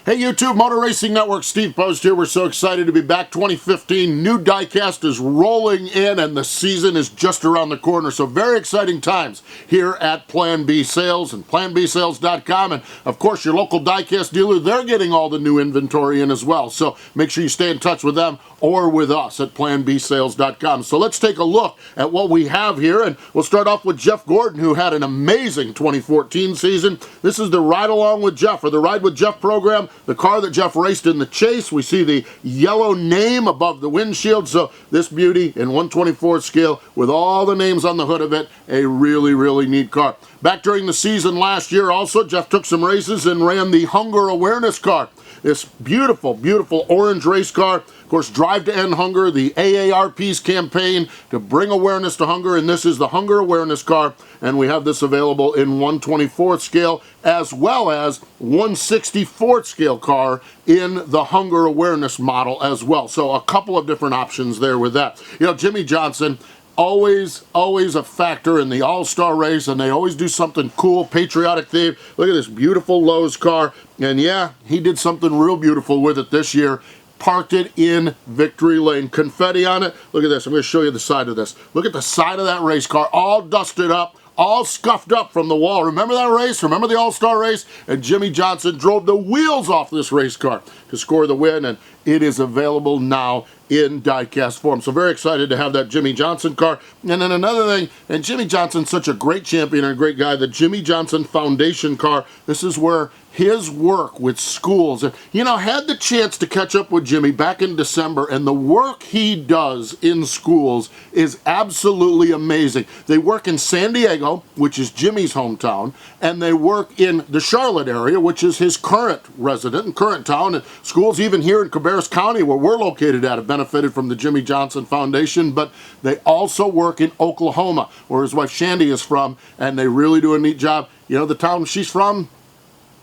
Hey YouTube, Motor Racing Network, Steve Post here. We're so excited to be back. 2015, new diecast is rolling in and the season is just around the corner. So very exciting times here at Plan B Sales and planbsales.com. And of course your local diecast dealer, they're getting all the new inventory in as well. So make sure you stay in touch with them or with us at planbsales.com. So let's take a look at what we have here. And we'll start off with Jeff Gordon, who had an amazing 2014 season. This is the Ride Along with Jeff, or the Ride with Jeff program. The car that Jeff raced in the Chase. We see the yellow name above the windshield. So this beauty in 1/24 scale with all the names on the hood of it. A really, really neat car. Back during the season last year also, Jeff took some races and ran the Hunger Awareness car. This beautiful, beautiful orange race car. Of course, Drive to End Hunger, the AARP's campaign to bring awareness to hunger, and this is the Hunger Awareness car, and we have this available in 1/24 scale as well as 1/64 scale car in the Hunger Awareness model as well. So a couple of different options there with that. You know, Jimmy Johnson, always a factor in the all-star race, and they always do something cool, patriotic theme. Look at this beautiful Lowe's car, and yeah, he did something real beautiful with it this year. Parked it in victory lane. Confetti on it. Look at this. I'm going to show you the side of this. Look at the side of that race car, all dusted up, all scuffed up from the wall. Remember that race? Remember the all-star race? And Jimmy Johnson drove the wheels off this race car to score the win, and it is available now in diecast form. So very excited to have that Jimmy Johnson car. And then another thing, and Jimmy Johnson's such a great champion and a great guy, the Jimmy Johnson Foundation car. This is where his work with schools, and you know, had the chance to catch up with Jimmy back in December, and the work he does in schools is absolutely amazing. They work in San Diego, which is Jimmy's hometown, and they work in the Charlotte area, which is his current resident and current town. And schools even here in Cabarrus County, where we're located at, have benefited from the Jimmy Johnson Foundation, but they also work in Oklahoma, where his wife Shandy is from, and they really do a neat job. You know the town she's from?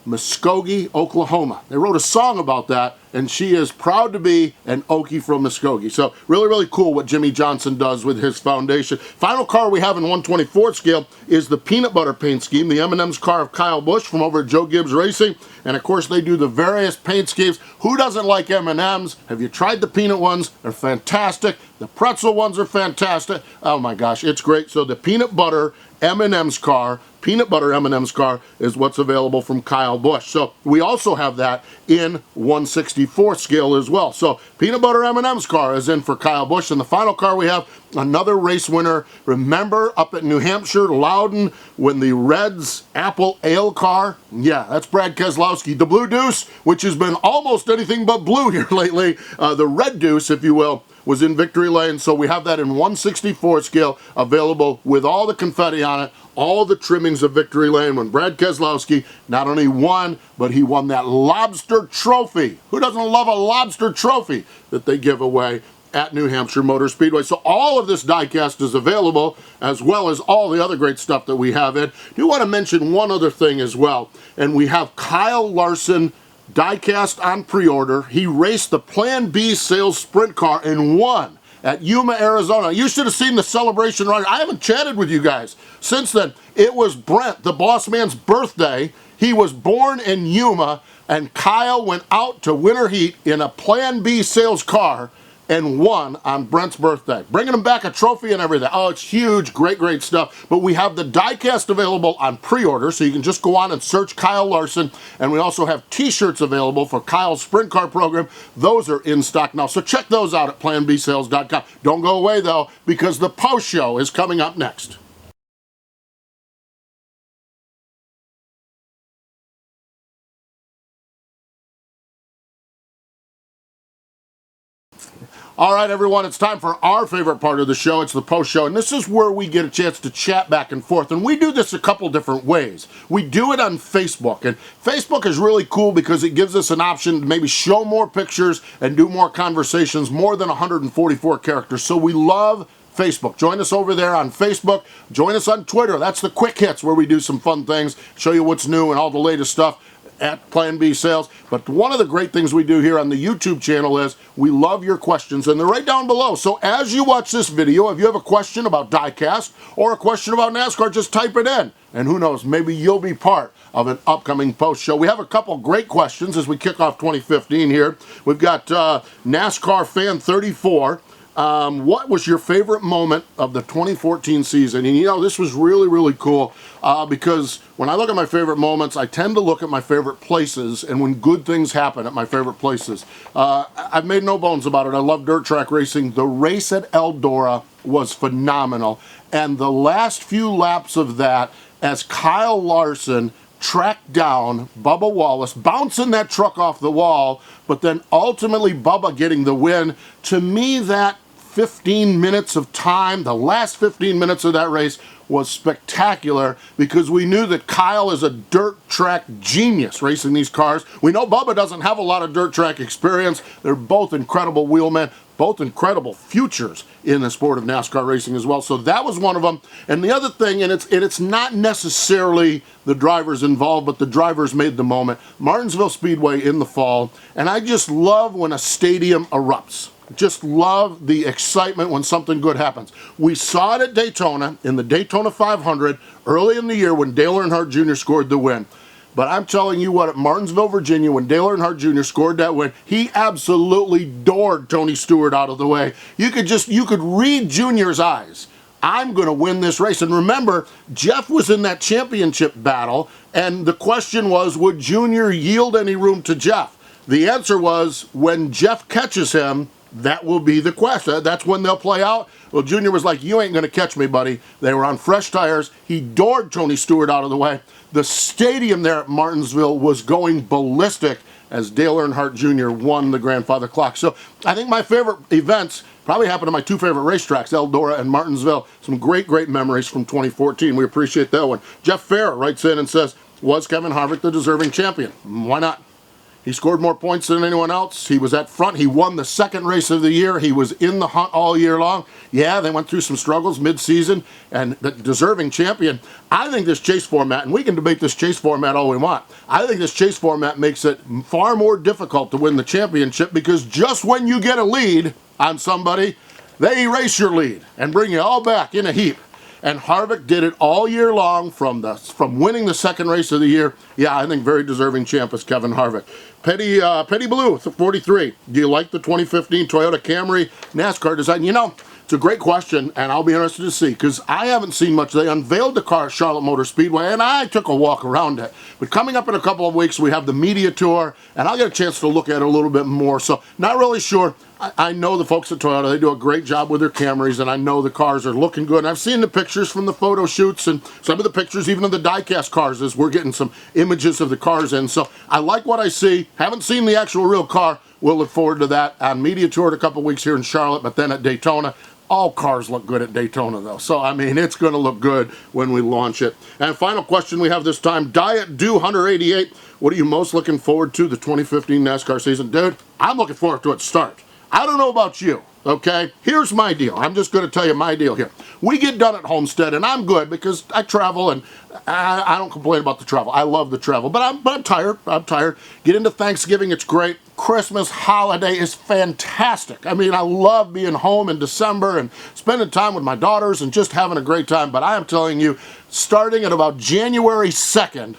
Muskogee, Oklahoma. They wrote a song about that, and she is proud to be an Okie from Muskogee. So really, really cool what Jimmy Johnson does with his foundation. Final car we have in 1/24 scale is the peanut butter paint scheme, the M&M's car of Kyle Busch from over at Joe Gibbs Racing. And of course, they do the various paint schemes. Who doesn't like M&M's? Have you tried the peanut ones? They're fantastic. The pretzel ones are fantastic. Oh my gosh, it's great. So the peanut butter M&M's car, peanut butter M&M's car, is what's available from Kyle Busch. So we also have that in 1/64 scale as well. So peanut butter M&M's car is in for Kyle Busch. And the final car we have, another race winner. Remember up at New Hampshire, Loudon, when the Reds Apple Ale car, yeah, that's Brad Keselowski. The Blue Deuce, which has been almost anything but blue here lately, the Red Deuce, if you will, was in victory lane. So we have that in 1/64 scale available with all the confetti on it, all the trimmings of victory lane, when Brad Keselowski not only won, but he won that lobster trophy. Who doesn't love a lobster trophy that they give away at New Hampshire Motor Speedway? So all of this diecast is available, as well as all the other great stuff that we have in. I do want to mention one other thing as well, and we have Kyle Larson diecast on pre-order. He raced the Plan B Sales Sprint car and won at Yuma, Arizona. You should have seen the celebration ride. I haven't chatted with you guys since then. It was Brent, the boss man's birthday. He was born in Yuma, and Kyle went out to winter heat in a Plan B Sales car and won on Brent's birthday, bringing him back a trophy and everything. Oh, it's huge, great stuff. But we have the diecast available on pre-order, so you can just go on and search Kyle Larson. And we also have t-shirts available for Kyle's sprint car program. Those are in stock now, so check those out at planbsales.com. Don't go away though, because the post show is coming up next. All right, everyone, it's time for our favorite part of the show. It's the post show, and this is where we get a chance to chat back and forth, and we do this a couple different ways. We do it on Facebook, and Facebook is really cool because it gives us an option to maybe show more pictures and do more conversations, more than 144 characters, so we love Facebook. Join us over there on Facebook. Join us on Twitter. That's the quick hits where we do some fun things, show you what's new and all the latest stuff. at Plan B Sales. But one of the great things we do here on the YouTube channel is we love your questions, and they're right down below. So as you watch this video, if you have a question about Diecast or a question about NASCAR, just type it in. And who knows, maybe you'll be part of an upcoming post show. We have a couple great questions as we kick off 2015 here. We've got NASCAR Fan 34. What was your favorite moment of the 2014 season? And you know, this was really, really cool because when I look at my favorite moments, I tend to look at my favorite places and when good things happen at my favorite places. I've made no bones about it. I love dirt track racing. The race at Eldora was phenomenal. And the last few laps of that, as Kyle Larson tracked down Bubba Wallace, bouncing that truck off the wall, but then ultimately Bubba getting the win. To me, that 15 minutes of time, the last 15 minutes of that race was spectacular because we knew that Kyle is a dirt track genius racing these cars. We know Bubba doesn't have a lot of dirt track experience. They're both incredible wheelmen, both incredible futures in the sport of NASCAR racing as well. So that was one of them. And the other thing, and it's not necessarily the drivers involved, but the drivers made the moment. Martinsville Speedway in the fall, and I just love when a stadium erupts. Just love the excitement when something good happens. We saw it at Daytona in the Daytona 500 early in the year when Dale Earnhardt Jr. scored the win. But I'm telling you what, at Martinsville, Virginia, when Dale Earnhardt Jr. scored that win, he absolutely doored Tony Stewart out of the way. You could read Junior's eyes. I'm going to win this race. And remember, Jeff was in that championship battle, and the question was, would Junior yield any room to Jeff? The answer was, when Jeff catches him, that will be the question. That's when they'll play out. Well, Junior was like, you ain't going to catch me, buddy. They were on fresh tires. He doored Tony Stewart out of the way. The stadium there at Martinsville was going ballistic as Dale Earnhardt Jr. won the grandfather clock. So I think my favorite events probably happened to my two favorite racetracks, Eldora and Martinsville. Some great, great memories from 2014. We appreciate that one. Jeff Farrer writes in and says, was Kevin Harvick the deserving champion? Why not? He scored more points than anyone else. He was at front. He won the second race of the year. He was in the hunt all year long. Yeah, they went through some struggles mid-season, and the deserving champion. I think this chase format, and we can debate this chase format all we want, I think this chase format makes it far more difficult to win the championship because just when you get a lead on somebody, they erase your lead and bring you all back in a heap. And Harvick did it all year long from winning the second race of the year. Yeah, I think very deserving champ is Kevin Harvick. Petty Blue, 43. Do you like the 2015 Toyota Camry NASCAR design? You know, it's a great question, and I'll be interested to see, because I haven't seen much. They unveiled the car at Charlotte Motor Speedway, and I took a walk around it. But coming up in a couple of weeks, we have the media tour, and I'll get a chance to look at it a little bit more. So, not really sure. I know the folks at Toyota, they do a great job with their Camrys, and I know the cars are looking good. And I've seen the pictures from the photo shoots, and some of the pictures even of the diecast cars as we're getting some images of the cars in. So I like what I see. Haven't seen the actual real car. We'll look forward to that on media tour in a couple of weeks here in Charlotte, but then at Daytona. All cars look good at Daytona, though. So, I mean, it's going to look good when we launch it. And final question we have this time, Diet Do 188. What are you most looking forward to the 2015 NASCAR season? Dude, I'm looking forward to it start. I don't know about you, okay? Here's my deal. I'm just going to tell you my deal here. We get done at Homestead, and I'm good because I travel, and I don't complain about the travel. I love the travel, but I'm tired. I'm tired. Get into Thanksgiving, it's great. Christmas holiday is fantastic. I mean, I love being home in December and spending time with my daughters and just having a great time. But I am telling you, starting at about January 2nd,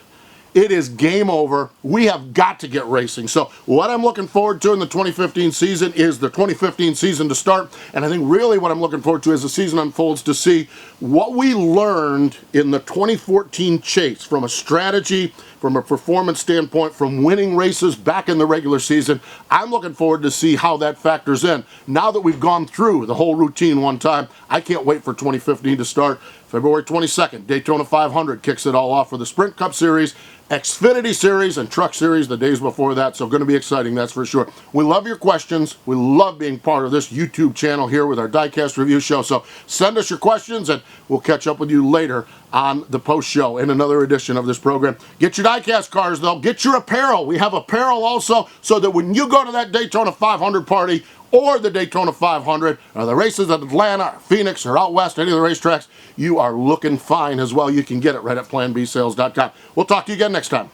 it is game over. We have got to get racing. So what I'm looking forward to in the 2015 season is the 2015 season to start. And I think really what I'm looking forward to as the season unfolds to see what we learned in the 2014 chase from a strategy, from a performance standpoint, from winning races back in the regular season. I'm looking forward to see how that factors in. Now that we've gone through the whole routine one time, I can't wait for 2015 to start. February 22nd, Daytona 500 kicks it all off for the Sprint Cup Series, Xfinity Series, and Truck Series the days before that. So going to be exciting, that's for sure. We love your questions. We love being part of this YouTube channel here with our Diecast Review Show. So send us your questions, and we'll catch up with you later on the post show in another edition of this program. Get your Diecast cars, though. Get your apparel. We have apparel also, so that when you go to that Daytona 500 party or the Daytona 500, or the races at Atlanta, or Phoenix, or out west, any of the racetracks, you are looking fine as well. You can get it right at planbsales.com. We'll talk to you again next time.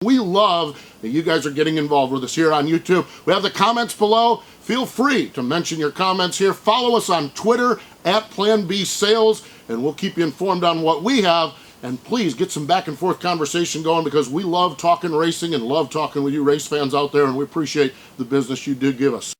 We love that you guys are getting involved with us here on YouTube. We have the comments below. Feel free to mention your comments here. Follow us on Twitter at Plan B Sales, and we'll keep you informed on what we have. And please get some back and forth conversation going, because we love talking racing and love talking with you race fans out there, and we appreciate the business you do give us.